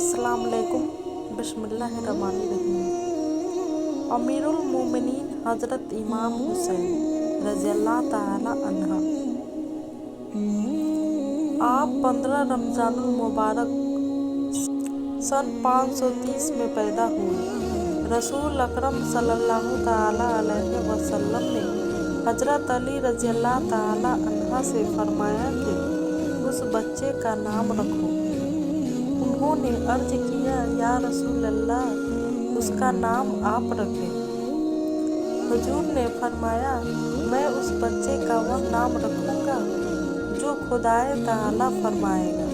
अस्सलाम वालेकुम। बिस्मिल्लाहिर्रहमानिर्रहीम। अमीरुल मोमिनीन हज़रत इमाम हुसैन रज़ियल्लाहु ताला अन्हा। आप 15 रमज़ानुल मुबारक सन 530 में पैदा हुए। रसूल अकरम सल्लल्लाहु ताला अलैहि वसल्लम ने हज़रत अली रज़ियल्लाहु ताला अन्हा से फरमाया कि उस बच्चे का नाम रखो। उन्होंने अर्ज किया, या रसूल अल्लाह, उसका नाम आप रखें। हुजूर ने फरमाया, मैं उस बच्चे का वह नाम रखूंगा जो खुदाए ताला फरमाएगा।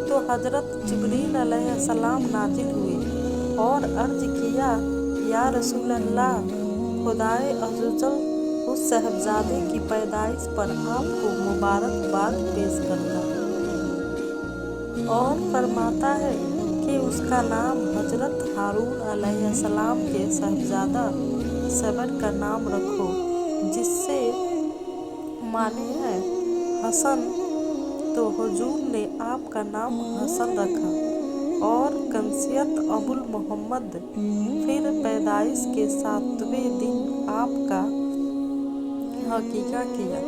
तो हजरत जिब्रील अलैहिस्सलाम नाजिल हुए और अर्ज किया, या रसूल अल्लाह, खुदाए अज़्ज़वजल उस साहबजादे की पैदाइश पर आपको मुबारकबाद पेश करता और फरमाता है कि उसका नाम हजरत हारून अलैहिस्सलाम के साहबजादा सबर का नाम रखो, जिससे माने है हसन। तो हुजूर ने आपका नाम हसन रखा और कंसियत अबुल मोहम्मद। फिर पैदाइश के 7वें दिन आपका हकीका किया,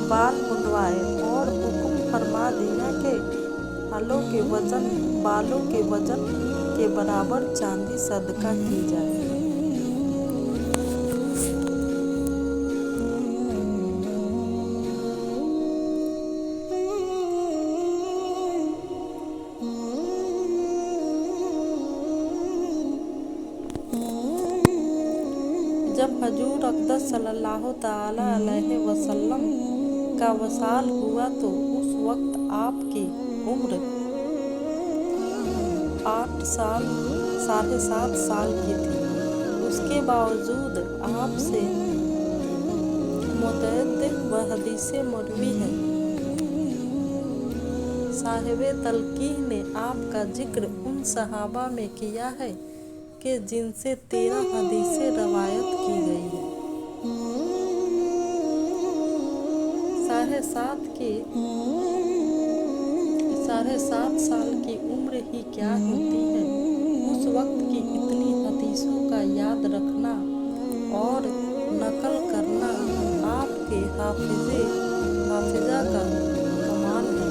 बाल मुंडवाए और हुक्म फरमा दिया कि बालों के वजन के बराबर चांदी सदका की जाए। जब हजूर अक़दस सल्लल्लाहु ताला अलैहि वसल्लम का वसाल हुआ तो उस वक्त आपकी उम्र 7.5 साल की थी। उसके बावजूद आपसे मुतअद्दिद व हदीसें मरवी है। साहिबे तलकीह ने आपका जिक्र उन सहाबा में किया है कि जिनसे 13 हदीसें रवायत की गई है। 7.5 साल की उम्र ही क्या होती है। उस वक्त की इतनी हदीसों का याद रखना और नकल करना आपके हाफिजा का कमाल है।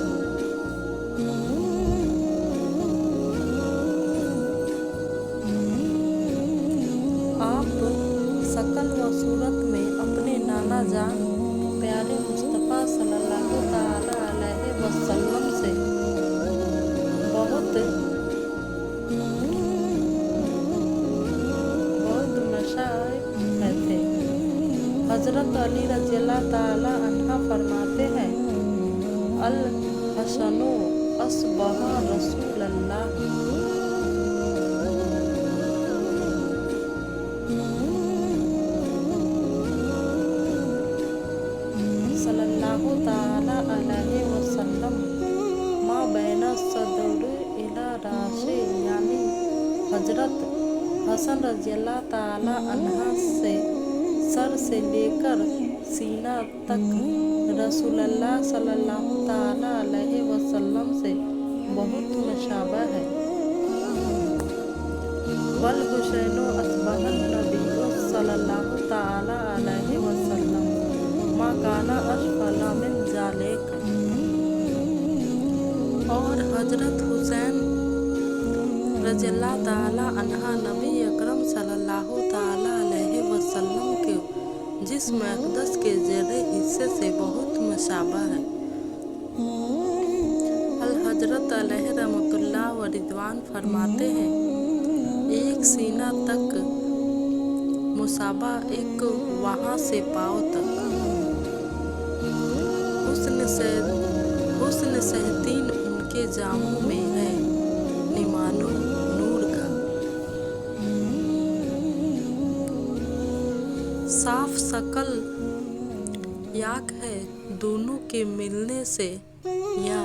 आप शकल व सूरत में अपने नाना जान प्यारे मुस्तफ़ा सल्लल्लाहु ताला अलैहि वसल्लम से बहुत मशाइब थे। हजरत अली रज़ियल्लाहु ताला अन्हा फरमाते हैं, अल हसनो अस्बहा रसूलल्लाह सल्लल्लाहु ताला अलैहि वसल्लम मा बैना सदर इला राशे, यानी हजरत हसन रज़ियल्लाहु ताला अन्हा से सर से लेकर सीना तक रसूलुल्लाह सल्लल्लाहु ताला अलैहि वसल्लम से बहुत मुशाबह है। वल हुसैनो अस्बहन नबिय्यु सल्लल्लाहु ताला अलैहि वसल्लम मा काना अस्फला मिन ज़ालिक। और हजरत हुसैन रज़ियल्लाहु ताला अन्हा नबी अकरम सल्लल्लाहु ताला अलैहि वसल्लम के जिस्म अक़दस के ज़ेरे हिस्से से बहुत मुशाबह है। अल हजरत अलैहि रहमतुल्लाह व रिदवान फरमाते हैं, एक सीना तक मुसाबा, एक वहाँ से पाँव तक। हुस्न सहतीन उनके जामों में है, निमानो नूर का। साफ शकल याक है दोनों के मिलने से, या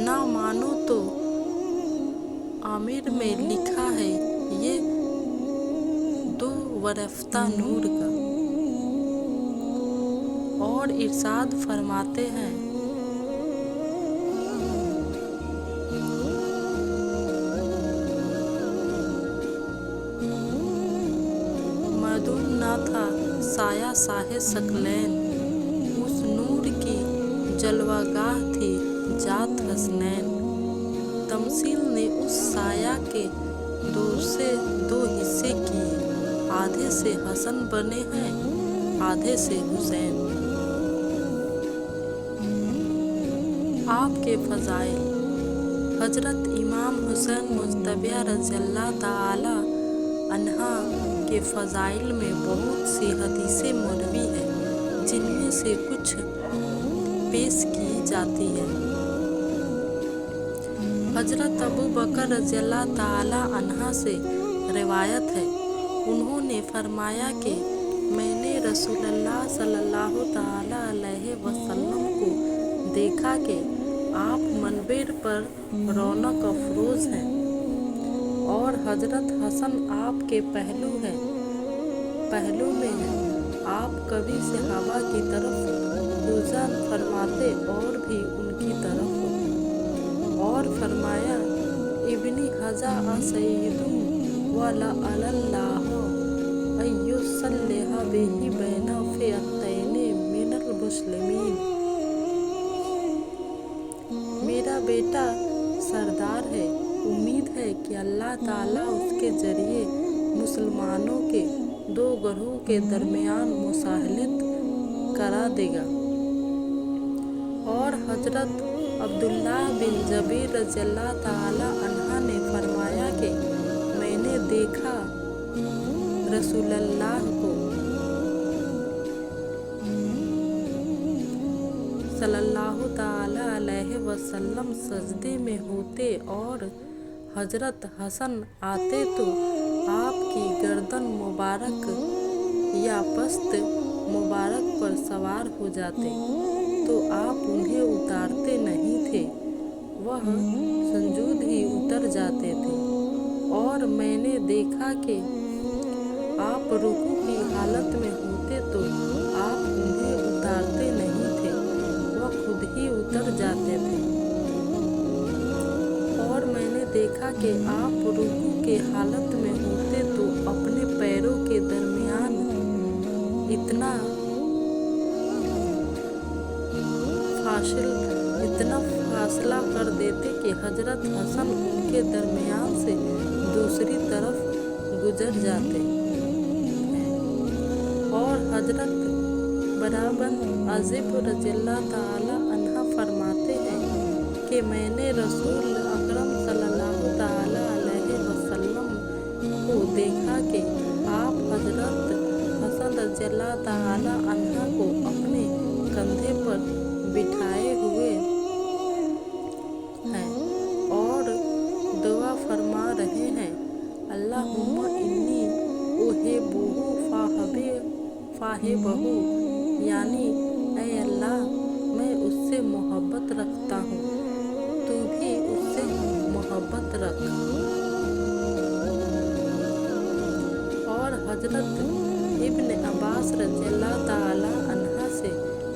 ना मानो तो आमिर में लिखा है ये दो वरफ्ता नूर का। और और इरशाद फरमाते हैं, मदून ना था साया साहे सकलैन, उस नूर की जलवागाह थी जात हसनैन। तमसील ने उस साया के दो हिस्से किए, आधे से हसन बने हैं, आधे से हुसैन। आपके फजाइल। हजरत इमाम हुसैन मुज्तबा रज़ियल्लाह ताला अन्हा के फजाइल में बहुत सी हदीसें मरवी हैं, जिनमें से कुछ पेश की जाती है। हजरत अबू बकर रज़ियल्लाह ताला अन्हा से रिवायत है, उन्होंने फरमाया कि मैंने रसूलुल्लाह सल्लल्लाहु ताला अलैहि वसल्लम को देखा कि आप मनबेर पर रौनक अफरोज हैं और हजरत हसन आपके पहलू में हैं। आप कभी सहाबा की तरफ रुजू फरमाते और भी उनकी तरफ, और फरमाया, इब्नी हजा सय्यदुन वला अल्लाह अय्युसल्लिहा बिही बैना फ़िअतैनि मिनल मुस्लिमीन। मेरा बेटा सरदार है, उम्मीद है कि अल्लाह ताला उसके जरिए मुसलमानों के दो गरोह के दरमियान मुसाहलत करा देगा। और हजरत अब्दुल्ला बिन जबीर रज़ियल्लाह ताला अन्हा ने फरमाया कि मैंने देखा रसूलुल्लाह को सल्लल्लाहु ताला अलैहि वसल्लम सजदे में होते और हजरत हसन आते तो आपकी गर्दन मुबारक या पस्त मुबारक पर सवार हो जाते, तो आप उन्हें उतारते नहीं थे, वह संजूद ही उतर जाते थे। और मैंने देखा कि आप रुकू की हालत में होते तो आप उन्हें उतारते नहीं थे, वह खुद ही उतर जाते थे। और मैंने देखा कि आप रुकू के हालत में होते तो अपने पैरों के दरमियान इतना फासला कर देते कि हजरत हसन उनके दरमियान से दूसरी तरफ गुजर जाते। और हजरत बरा बिन आज़िब रज़ियल्लाह ताला अन्हा फरमाते हैं कि मैंने रसूल अकरम सल्लल्लाहु ताला अलैहि वसल्लम को देखा कि आप हजरत हसन रज़ियल्लाह ताला अन्हा को अपने कंधे पर बिठाए हुए हैं और दुआ फरमा रहे हैं, अल्लाहुम्मा इन्नी उहिब्बुहु फाहिबहु, यानी ऐ अल्लाह मैं उससे मोहब्बत रखता हूँ, तू भी उससे मोहब्बत रख। और हजरत इब्न अब्बास रज़ियल्लाह ताला अन्हा से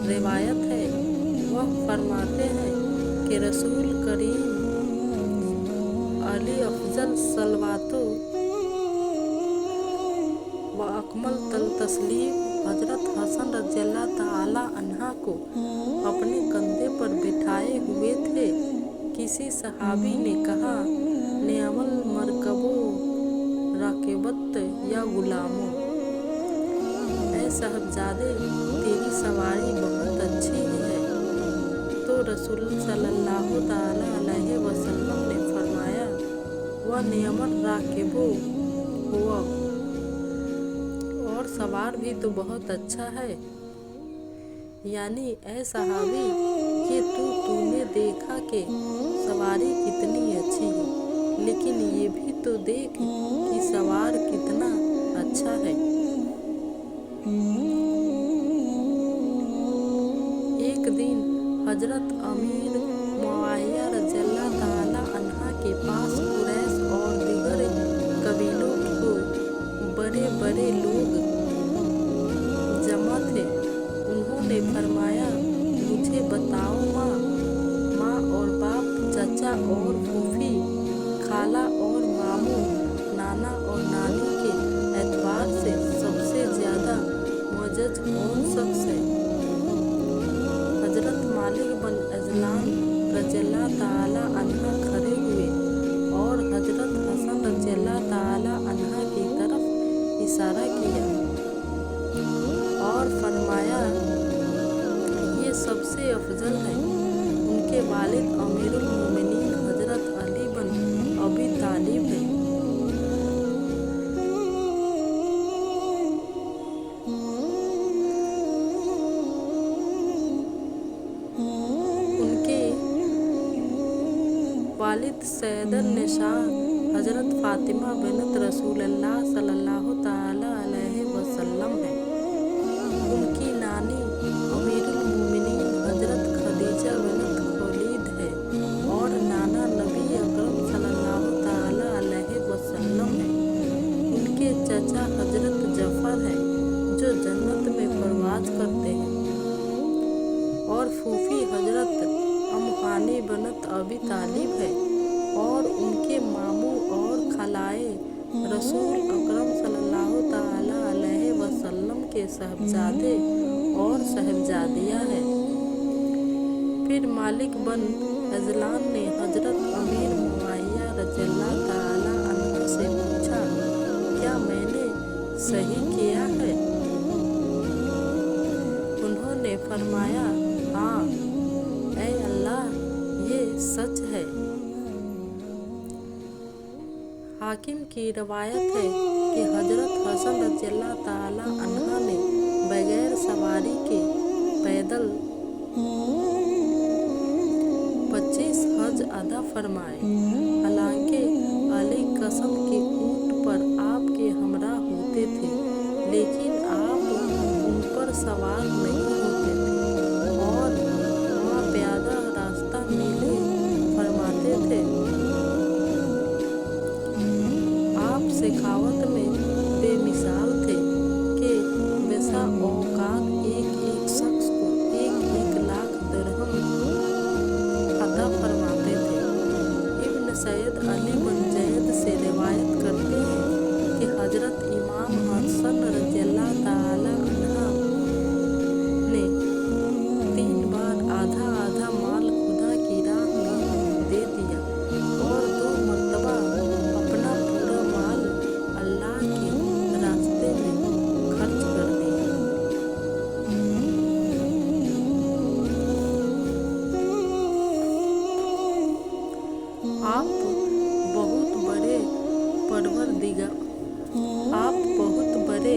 रिवायत है, वह फरमाते हैं कि रसूल करीम अली अफजल सलवातो व अकमल तस्लीम हजरत हसन रज़ियल्लाह ताला अन्हा को अपने कंधे पर बिठाए हुए थे। किसी सहाबी ने कहा, नियमल मरकबो राकिबत या गुलामों, ऐ साहबजादे तेरी सवारी बहुत अच्छी है। तो रसूल सल्लल्लाहु ताला अलैहि वसल्लम ने फरमाया, वह नियमल राकिबो हुआ, और सवार भी तो बहुत अच्छा है। यानी ऐ सहाबी कि तूने देखा कि सवारी कितनी अच्छी है, लेकिन ये भी तो देख कि सवार कितना अच्छा है। एक दिन हजरत अमीर मुआविया रज़ियल्लाहु ताला अन्हा के पास कुरैश और दीगर कबीलों के बड़े बड़े लोग जमा थे। उन्होंने उन्होंने फरमाया, मुझे बताओ माँ और बाप, चाचा और फूफी, खाला और मामू, नाना और नानी के एतबार से सबसे ज्यादा मुअज़्ज़ज़ कौन शख्स है? हजरत मालिक बिन अजलान रज़ियल्लाहु ताला अन्हा खड़े हुए और हजरत हसन रज़ियल्लाहु ताला अन्हा की तरफ इशारा किया और फरमाया, ये सबसे अफजल है। उनके वालिद अमीरुल मोमिनीन हजरत अली बिन अबी तालिब है। उनके वालिद सैयदन निसा हजरत फातिमा बिनत रसूलुल्लाह सल्लल्लाहु ताला अलैहि वसल्लम है। उनकी नानी अमीरुल मोमिनीन हजरत खदीजा बिनत खुवैलिद है और नाना नबी अकरम सल्लल्लाहु ताला अलैहि वसल्लम है। उनके चाचा हजरत जफर है जो जन्नत में परवाज करते हैं और फूफी हजरत अम्हानी बिनत अबी तालिब है और उनके मामू और खलाए रसूल अकरम सल्लल्लाहु ताला अलैहि वसल्लम के साहबजादे और साहबजादियाँ हैं। फिर मालिक बिन अजलान ने हजरत अमीर मुआविया रज़ियल्लाहु ताला अन्हु से पूछा, क्या मैंने सही किया है? उन्होंने फरमाया, हाँ ऐ अल्लाह, ये सच है। हाकिम की रवायत है कि हजरत हसन रज़ियल्लाहु ताला अन्हा ने बगैर सवारी के पैदल 25 हज अदा फरमाए। हालांकि अली कसम के ऊंट पर आपके हमरा होते थे, लेकिन आप उन पर सवार नहीं होते थे और वहाँ प्यादा रास्ता मीले फरमाते थे। आप सिखावत में बेमिसाल थे कि वैसा औकात एक शख्स को 1 लाख दिरहम अता फरमाते थे। इब्न सैयद अली बिन जैद से रिवायत करते हैं कि हजरत इमाम हसन रज़ियल्लाहु ताला अन्हा ने 3 बार आधा आधा माल खुदा की राह में दे दिया और 2 मरतबा अपना पूरा माल अल्लाह के रास्ते में खर्च कर दिया। आप बहुत बड़े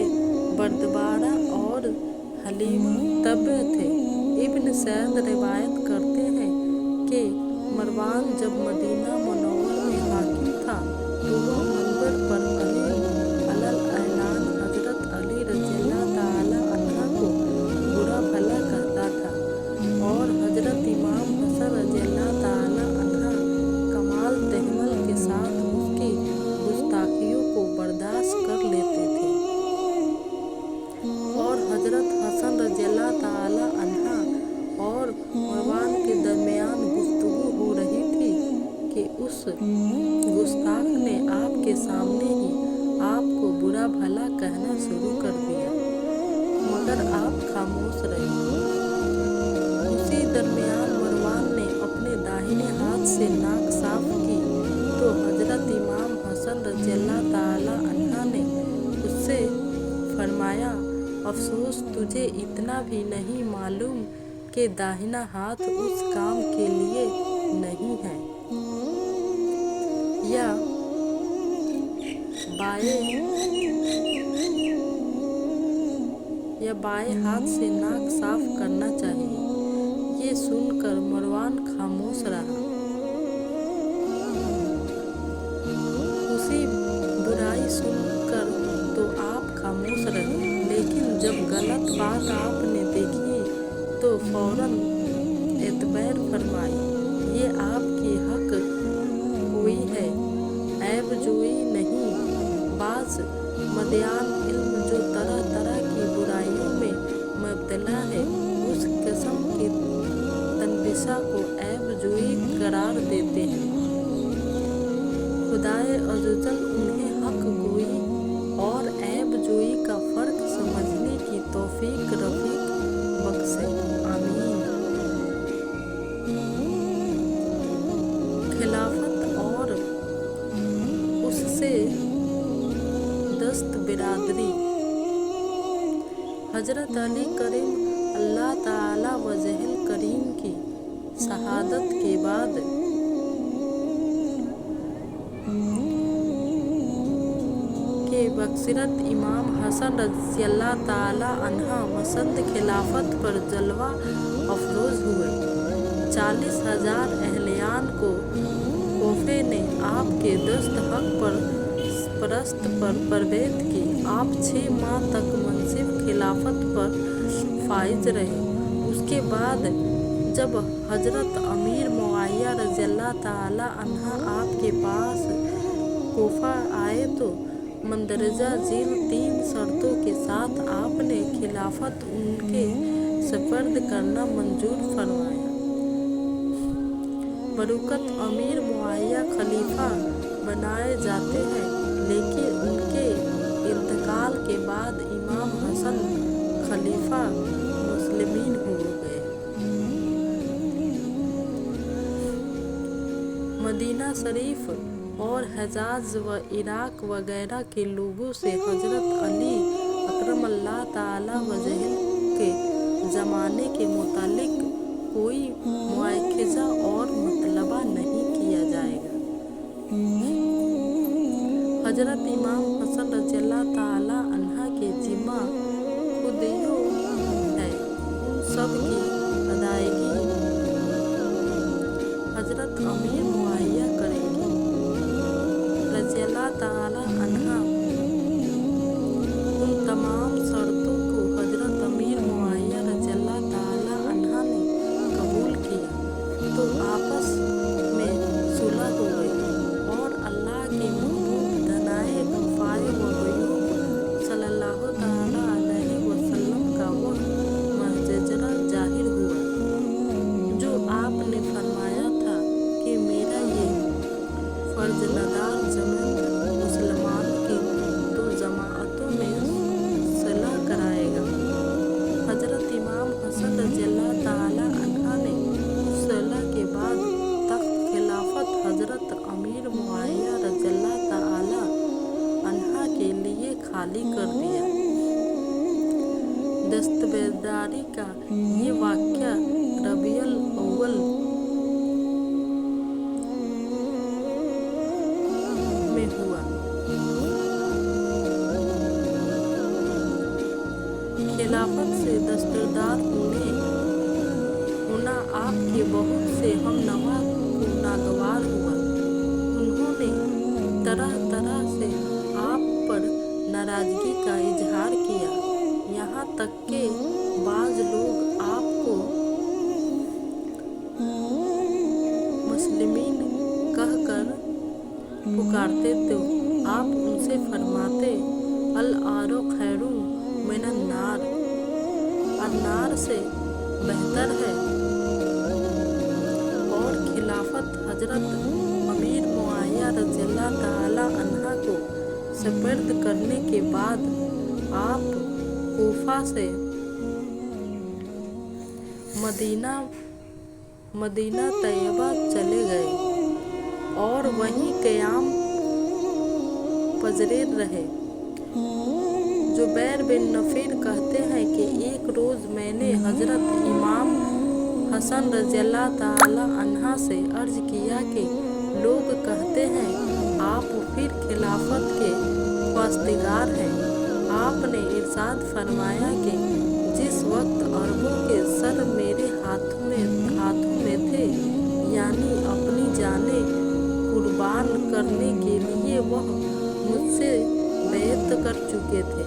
बर्दबारा और हलीम तबे थे। इब्न सैद रिवायत करते हैं कि मरवान जब मदीना मुनव्वर में हाकिम था तो वह मंबर पर अलल ऐलान हजरत अली रज़ियल्लाहु ताला अन्हा को बुरा भला कहता था और हजरत इमाम हसन रज़ियल्लाहु ताला अन्हा कमाल तहम्मुल के साथ उसकी गुस्ताखियों को बर्दाश्त कर लेते थे और हजरत हसन रज़ियल्लाहु ताला अन्हा और मरवान के दरमियान गुफ्तगू हो रही थी कि उस गुस्ताख ने आपके सामने ही आपको बुरा भला कहना शुरू कर दिया, मगर आप खामोश रहे। उसी दरमियान मरवान ने अपने दाहिने हाथ से नाक साफ की तो हजरत इमाम हसन रज़ियल्लाहु ताला अन्हा ने उससे फरमाया, अफसोस तुझे इतना भी नहीं मालूम कि दाहिना हाथ उस काम के लिए नहीं है। या बाएं हाथ से नाक साफ करना चाहिए। ये सुनकर मरवान खामोश रहा। उसी बुराई सुनकर तो आप खामोश रहे, लेकिन जब गलत बात आपने देखी तो फौरन एतबार फरमाई, ये आपकी हक हुई है, ऐब जोई नहीं। बाज मदयान इल्म जो तरह तरह की बुराइयों में मुब्तला है ईसा को ऐब जोई करार देते हैं। खुदाए अज़्ज़ल उन्हें हक गोई और ऐब जोई का फ़र्क समझने की तौफीक रफ़ीक बख्शे, आमीन। खिलाफत और उससे दस्त बिरादरी। हज़रत अली करीम अल्लाह ताला वजहिल करीम की शहादत के बाद के बकसिरत इमाम हसन रज़ियल्लाहु ताला अन्हा मसंद खिलाफत पर जलवा अफरोज हुए। 40,000 अहलियान को कोफे ने आपके दस्त हक पर परस्त पर परवेत की। आप 6 माह तक मनसिब खिलाफत पर फाइज रहे। उसके बाद जब हजरत अमीर मुआविया रज़ियल्लाहु ताला अन्हा आपके पास कोफा आए तो मंदरजा झील 3 शर्तों के साथ आपने खिलाफत उनके सपर्द करना मंजूर फरमाया। बरुकत अमीर मुआविया खलीफा बनाए जाते हैं, लेकिन उनके इंतकाल के बाद इमाम हसन खलीफा मुस्लिमीन हो गए। मदीना शरीफ और हिजाज व इराक वगैरह के लोगों से हजरत अली अकरमल्लाह ताला वजहिल के ज़माने के मुतालिक कोई मुआखिज़ा और मतलबा नहीं किया जाएगा। हजरत इमाम हसन रज़ियल्लाहु ताला अन्हा के जिम्मा खुदियो है, उन सब की अदायगी हजरत अमीर मुआविया करेंगे रज़ियल्लाहु ताला अन्हा। उन तमाम शर्तों को हजरत अमीर मुआविया रज़ियल्लाहु ताला अन्हा ने कबूल किया तो आपस में सुलह हो गई और अल्लाह के महबूब दनाए गफ़ाए व गयूब सल्लल्लाहु ताला अलैहि वसल्लम का वह महजरा जाहिर हुआ जो आपने फरमाया था कि मेरा ये फर्ज नदार जमीन मुसलमान की 2 जमाअतों में सलाह कराएगा। हजरत इमाम हसन रज़ियल्लाहु ताला अन्हा ने उस सलाह के बाद तख्त खिलाफत हजरत अमीर मुआविया रज़ियल्लाहु ताला अन्हा के लिए खाली कर दिया। दस्तबरदारी का ये वाक़या रबीउल अव्वल में हुआ। खिलाफत से दस्तबरदार होना आपके बहुत से हमनवा को नागवार हुआ। उन्होंने तरह तरह से आप पर नाराज़गी का इजहार किया, यहाँ तक कि बाज़ लोग आपको मुस्लिमीन कहकर पुकारते तो आप उनसे फरमाते अल आरो खैरुन मिनन नार, अन्नार से बेहतर है। और खिलाफत हजरत अमीर मुआविया रज़ियल्लाहु ताला अन्हा को सपर्द करने के बाद आप कूफा से मदीना तैयबा चले गए और वहीं क़याम पजरे रहे। जुबैर बिन नफ़ीर कहते हैं कि एक रोज़ मैंने हजरत इमाम हसन रज़ियल्लाहु ताला अन्हा से अर्ज़ किया कि लोग कहते हैं आप फिर खिलाफत के ख्वास्तेदार हैं। आपने इरशाद फरमाया कि जिस वक्त अरबों के सर मेरे हाथों में थे, यानी अपनी जानें कुर्बान करने के लिए वह मुझसे बैत कर चुके थे।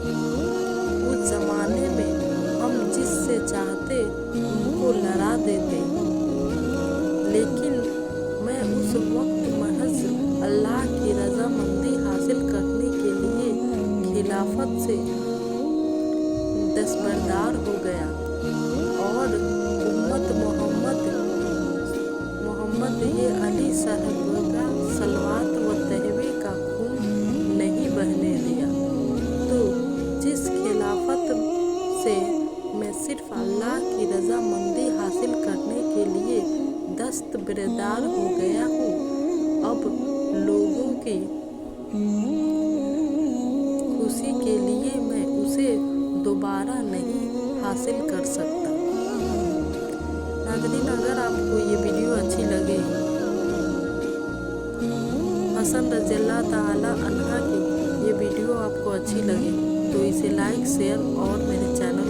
उस ज़माने में हम जिससे चाहते उनको लड़ा देते, लेकिन मैं उस वक्त महज अल्लाह की रज़ामंदी हासिल करने के लिए खिलाफत से दस्तबरदार हो गया और उम्मत मोहम्मद अल्लाह की रजामंदी हासिल करने के लिए दस्तबरदार हो गया हूँ। अब लोगों की खुशी के लिए मैं उसे दोबारा नहीं हासिल कर सकता। नाज़रीन, अगर आपको ये वीडियो अच्छी लगे, हसन रज़ियल्लाह ताला अन्हा की ये वीडियो आपको अच्छी लगे तो इसे लाइक, शेयर और मेरे चैनल